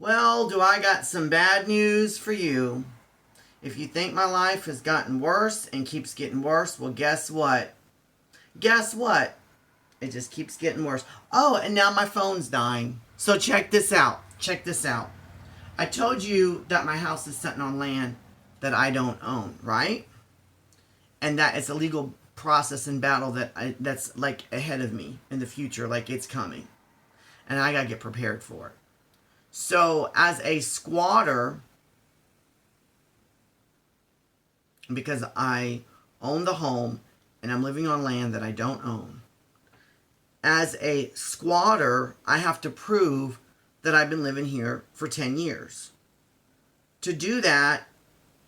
Well, do I got some bad news for you. If you think my life has gotten worse and keeps getting worse, well, guess what? Guess what? It just keeps getting worse. Oh, and now my phone's dying. So check this out. Check this out. I told you that my house is sitting on land that I don't own, right? And that it's a legal process and battle that's like ahead of me in the future, like it's coming. And I got to get prepared for it. So, as a squatter, because I own the home and I'm living on land that I don't own, as a squatter, I have to prove that I've been living here for 10 years. To do that,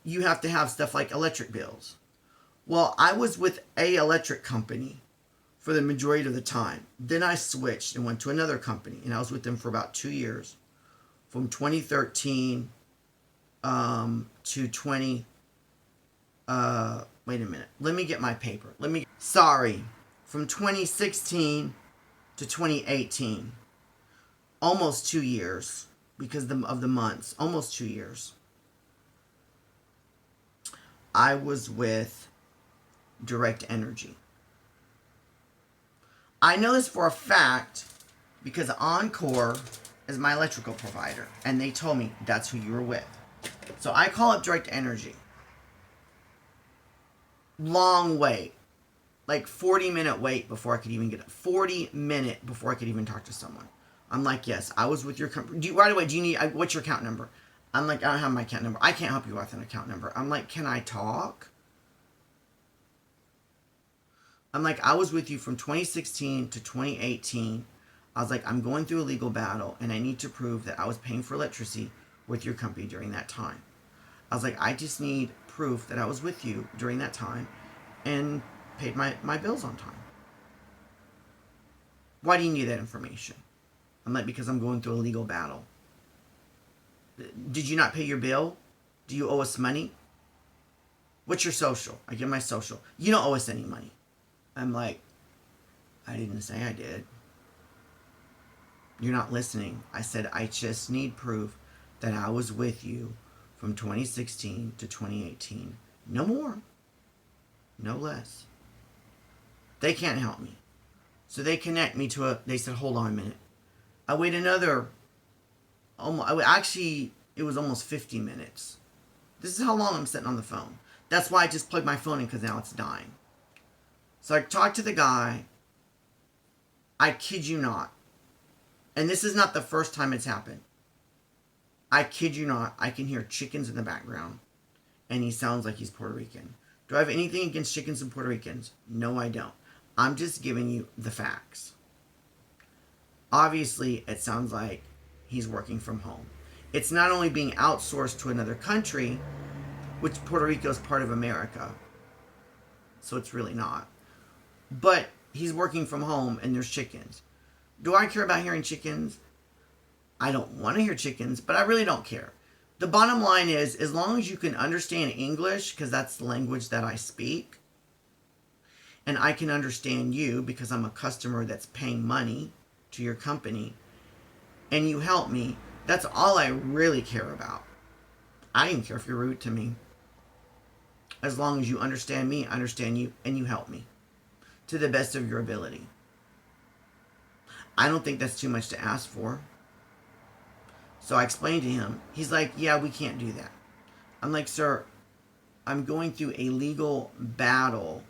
you have to have stuff like electric bills. Well, I was with a electric company for the majority of the time. Then I switched and went to another company, and I was with them for about 2 years. From 2013 to 20, wait a minute. Let me get my paper. From 2016 to 2018. Almost 2 years because of the months. Almost 2 years. I was with Direct Energy. I know this for a fact because Encore is my electrical provider, and they told me that's who you were with. So I call up Direct Energy. Long wait. Like 40-minute wait before I could even get it. 40-minute before I could even talk to someone. I'm like, yes, I was with your company. Right away, do you need, what's your account number? I'm like, I don't have my account number. I can't help you with an account number. I'm like, can I talk? I'm like, I was with you from 2016 to 2018. I was like, I'm going through a legal battle, and I need to prove that I was paying for electricity with your company during that time. I was like, I just need proof that I was with you during that time and paid my bills on time. Why do you need that information? I'm like, because I'm going through a legal battle. Did you not pay your bill? Do you owe us money? What's your social? I give my social. You don't owe us any money. I'm like, I didn't say I did. You're not listening. I said, I just need proof that I was with you from 2016 to 2018. No more. No less. They can't help me. So they connect me to they said, hold on a minute. I wait another, it was almost 50 minutes. This is how long I'm sitting on the phone. That's why I just plugged my phone in, because now it's dying. So I talked to the guy. I kid you not. And this is not the first time it's happened. I kid you not. I can hear chickens in the background. And he sounds like he's Puerto Rican. Do I have anything against chickens and Puerto Ricans? No, I don't. I'm just giving you the facts. Obviously, it sounds like he's working from home. It's not only being outsourced to another country, which Puerto Rico is part of America. So it's really not. But he's working from home and there's chickens. Do I care about hearing chickens? I don't want to hear chickens, but I really don't care. The bottom line is, as long as you can understand English, because that's the language that I speak, and I can understand you because I'm a customer that's paying money to your company, and you help me, that's all I really care about. I don't even care if you're rude to me. As long as you understand me, I understand you, and you help me to the best of your ability. I don't think that's too much to ask for. So I explained to him. He's like, yeah, we can't do that. I'm like, sir, I'm going through a legal battle.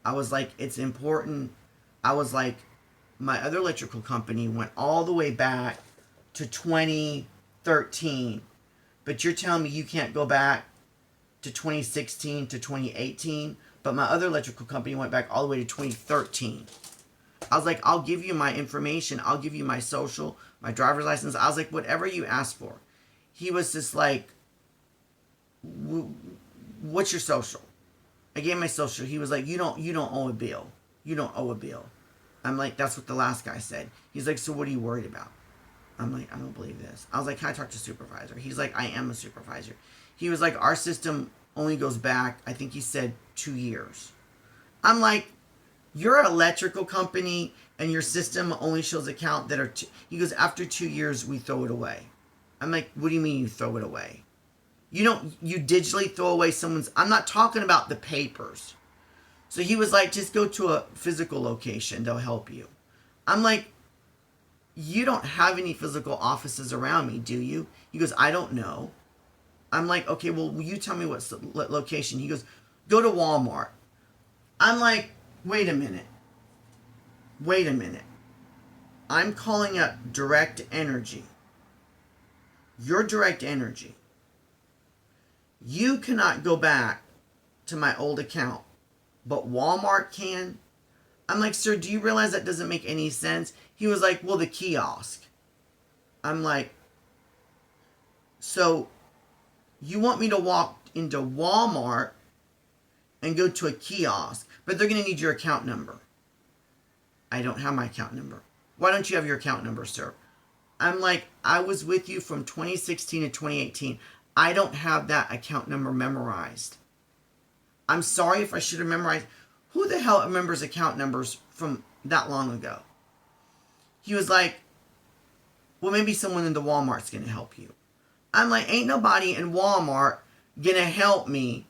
I was like, it's important. I was like, my other electrical company went all the way back to 2013. But you're telling me you can't go back to 2016 to 2018? But my other electrical company went back all the way to 2013. I was like, I'll give you my information. I'll give you my social, my driver's license. I was like, whatever you ask for. He was just like, what's your social? I gave him my social. He was like, you don't owe a bill. You don't owe a bill. I'm like, that's what the last guy said. He's like, so what are you worried about? I'm like, I don't believe this. I was like, can I talk to supervisor? He's like, I am a supervisor. He was like, our system only goes back, I think he said 2 years. I'm like, you're an electrical company and your system only shows account that are he goes, after 2 years we throw it away. I'm like, what do you mean you throw it away? You digitally throw away someone's, I'm not talking about the papers. So he was like, just go to a physical location, they'll help you. I'm like, you don't have any physical offices around me, do you? He goes, I don't know. I'm like, okay, well, will you tell me what location? He goes, go to Walmart. I'm like, wait a minute. I'm calling up Direct Energy. Your Direct Energy. You cannot go back to my old account, but Walmart can. I'm like, sir, do you realize that doesn't make any sense? He was like, well, the kiosk. I'm like, so you want me to walk into Walmart and go to a kiosk, but they're going to need your account number. I don't have my account number. Why don't you have your account number, sir? I'm like, I was with you from 2016 to 2018. I don't have that account number memorized. I'm sorry if I should have memorized. Who the hell remembers account numbers from that long ago? He was like, well, maybe someone in the Walmart's going to help you. I'm like, ain't nobody in Walmart going to help me.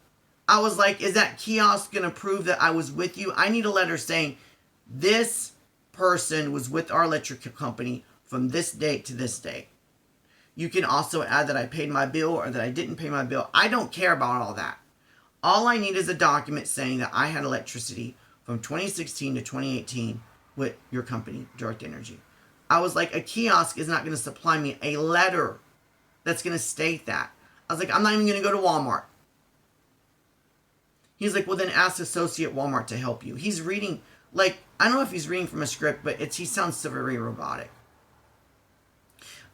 I was like, is that kiosk going to prove that I was with you? I need a letter saying this person was with our electric company from this date to this date. You can also add that I paid my bill or that I didn't pay my bill. I don't care about all that. All I need is a document saying that I had electricity from 2016 to 2018 with your company, Direct Energy. I was like, a kiosk is not going to supply me a letter that's going to state that. I was like, I'm not even going to go to Walmart. He's like, well, then ask Associate Walmart to help you. He's reading, like, I don't know if he's reading from a script, but he sounds so very robotic.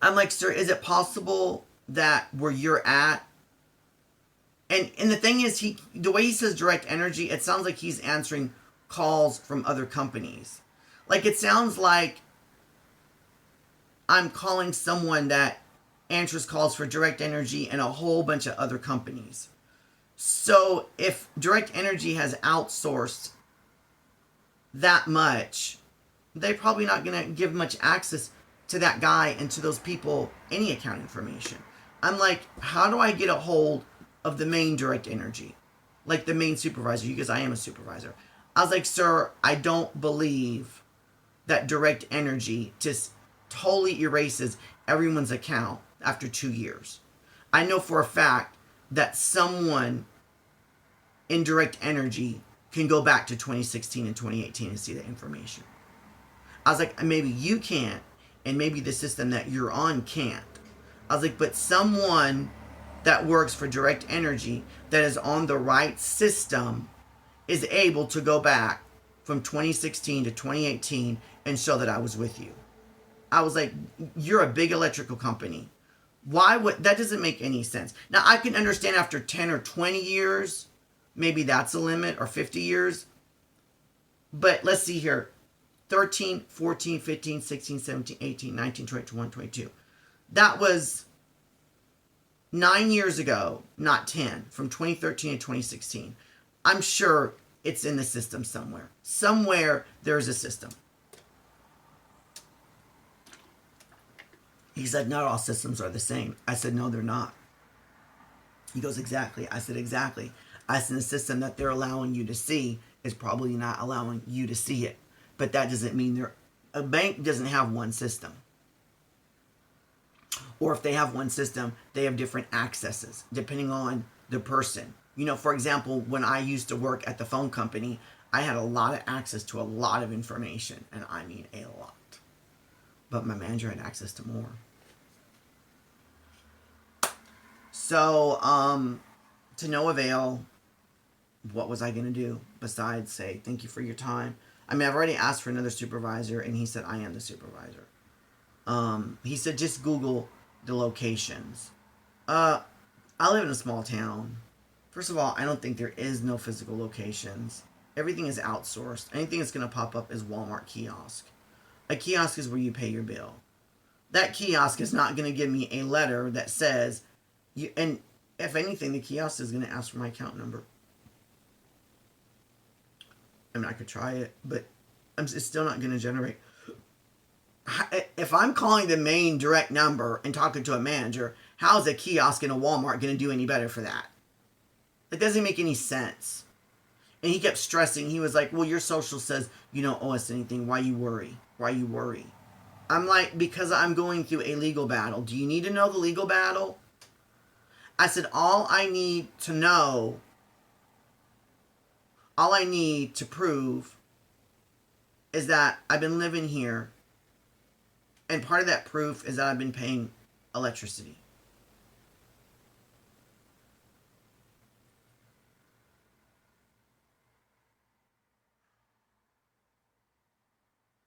I'm like, sir, is it possible that where you're at, and the thing is, the way he says Direct Energy, it sounds like he's answering calls from other companies. Like, it sounds like I'm calling someone that answers calls for Direct Energy and a whole bunch of other companies. So if Direct Energy has outsourced that much, they're probably not going to give much access to that guy and to those people any account information. I'm like, how do I get a hold of the main Direct Energy? Like the main supervisor, because I am a supervisor. I was like, sir, I don't believe that Direct Energy just totally erases everyone's account after 2 years. I know for a fact that someone in Direct Energy can go back to 2016 and 2018 and see that information. I was like, maybe you can't, and maybe the system that you're on can't. I was like, but someone that works for Direct Energy that is on the right system is able to go back from 2016 to 2018 and show that I was with you. I was like, you're a big electrical company. Why would that? Doesn't make any sense. Now, I can understand after 10 or 20 years, maybe that's a limit, or 50 years. But let's see here. 13, 14, 15, 16, 17, 18, 19, 20, 21, 22. That was 9 years ago, not 10, from 2013 to 2016. I'm sure it's in the system somewhere. Somewhere there's a system. He said, not all systems are the same. I said, no, they're not. He goes, exactly. I said, exactly. I said, the system that they're allowing you to see is probably not allowing you to see it. But that doesn't mean a bank doesn't have one system. Or if they have one system, they have different accesses depending on the person. You know, for example, when I used to work at the phone company, I had a lot of access to a lot of information. And I mean a lot. But my manager had access to more. So, to no avail, what was I going to do besides say, thank you for your time? I mean, I've already asked for another supervisor, and he said, I am the supervisor. He said, just Google the locations. I live in a small town. First of all, I don't think there is no physical locations. Everything is outsourced. Anything that's going to pop up is Walmart kiosk. A kiosk is where you pay your bill. That kiosk is not going to give me a letter that says, and if anything, the kiosk is going to ask for my account number. I mean, I could try it, but it's still not going to generate If I'm calling the main direct number and talking to a manager, how's a kiosk in a Walmart going to do any better for that? It doesn't make any sense. And he kept stressing. He was like, well, your social says you don't owe us anything. Why you worry? Why you worry? I'm like, because I'm going through a legal battle. Do you need to know the legal battle? I said, all I need to prove is that I've been living here. And part of that proof is that I've been paying electricity.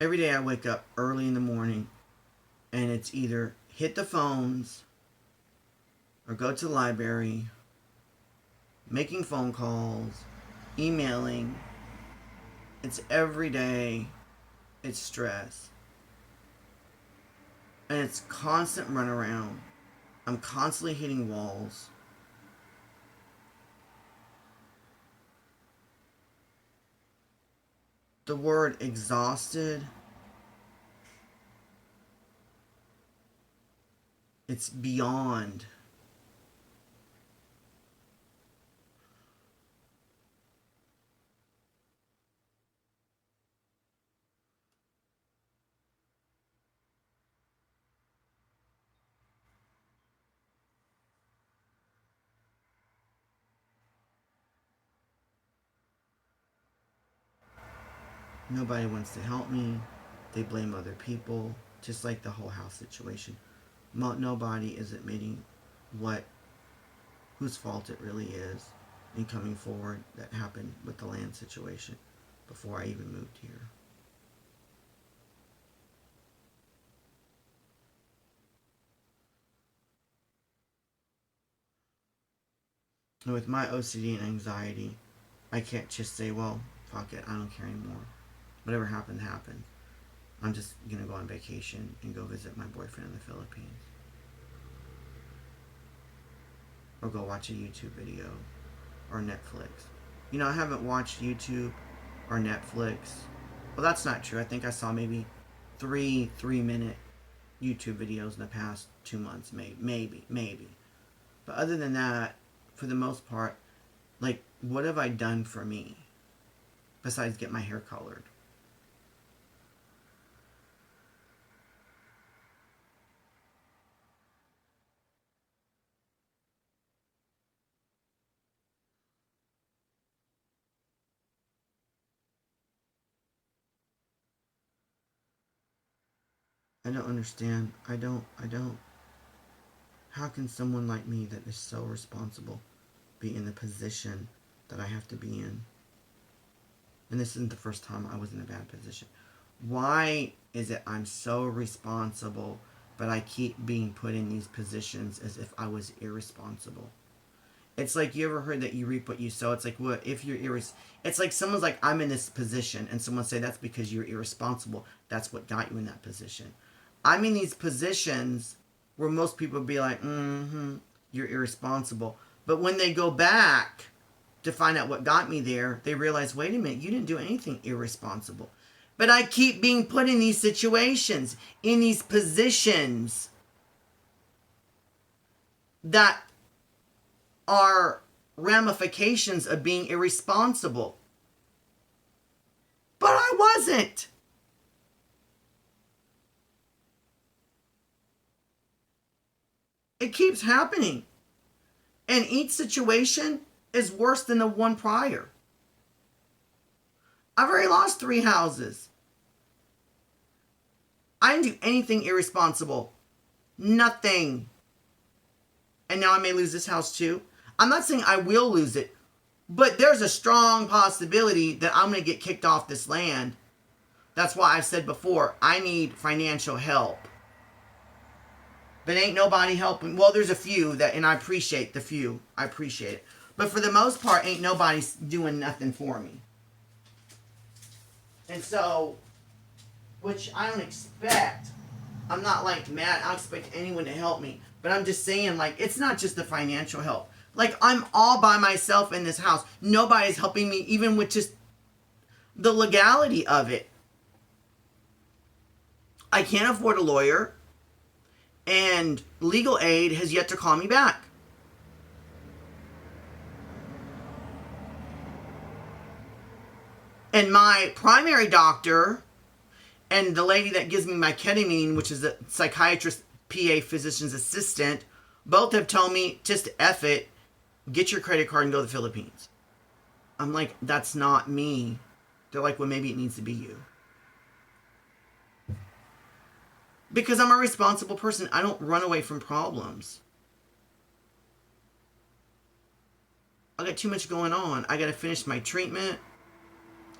Every day I wake up early in the morning and it's either hit the phones or go to the library, making phone calls, emailing. It's every day. It's stress. And it's constant runaround. I'm constantly hitting walls. The word exhausted, it's beyond. Nobody wants to help me. They blame other people, just like the whole house situation. Nobody is admitting whose fault it really is in coming forward that happened with the land situation before I even moved here. And with my OCD and anxiety, I can't just say, well, fuck it, I don't care anymore. Whatever happened, happened. I'm just going to go on vacation and go visit my boyfriend in the Philippines. Or go watch a YouTube video. Or Netflix. You know, I haven't watched YouTube or Netflix. Well, that's not true. I think I saw maybe 3-minute YouTube videos in the past 2 months. Maybe. But other than that, for the most part, like, what have I done for me? Besides get my hair colored. I don't understand. I don't. How can someone like me that is so responsible be in the position that I have to be in? And this isn't the first time I was in a bad position. Why is it I'm so responsible, but I keep being put in these positions as if I was irresponsible? It's like, you ever heard that you reap what you sow? It's like, what if you're it's like someone's like, I'm in this position, and someone say that's because you're irresponsible. That's what got you in that position. I'm in these positions where most people would be like, you're irresponsible. But when they go back to find out what got me there, they realize, wait a minute, you didn't do anything irresponsible. But I keep being put in these situations, in these positions that are ramifications of being irresponsible. But I wasn't. It keeps happening. And each situation is worse than the one prior. I've already lost 3 houses. I didn't do anything irresponsible. Nothing. And now I may lose this house too. I'm not saying I will lose it, but there's a strong possibility that I'm going to get kicked off this land. That's why I've said before, I need financial help. But ain't nobody helping. Well, there's a few that, and I appreciate the few. I appreciate it. But for the most part, ain't nobody doing nothing for me. And so, which I don't expect. I'm not like mad. I don't expect anyone to help me. But I'm just saying, like, it's not just the financial help. Like, I'm all by myself in this house. Nobody's helping me, even with just the legality of it. I can't afford a lawyer, and legal aid has yet to call me back. And my primary doctor and the lady that gives me my ketamine, which is a psychiatrist, PA, physician's assistant, both have told me, just F it, get your credit card and go to the Philippines. I'm like, that's not me. They're like, well, maybe it needs to be you. Because I'm a responsible person. I don't run away from problems. I got too much going on. I got to finish my treatment.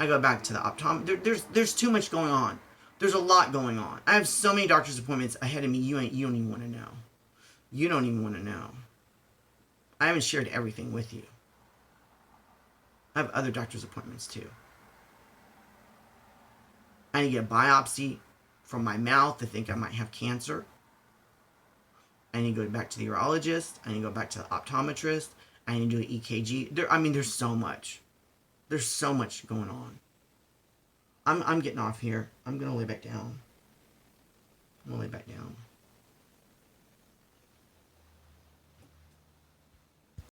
I go back to the optometrist. There's too much going on. There's a lot going on. I have so many doctor's appointments ahead of me. You don't even want to know. You don't even want to know. I haven't shared everything with you. I have other doctor's appointments too. I need to get a biopsy from my mouth. They think I might have cancer. I need to go back to the urologist. I need to go back to the optometrist. I need to do an EKG. There's so much. There's so much going on. I'm getting off here. I'm going to lay back down. I'm going to lay back down.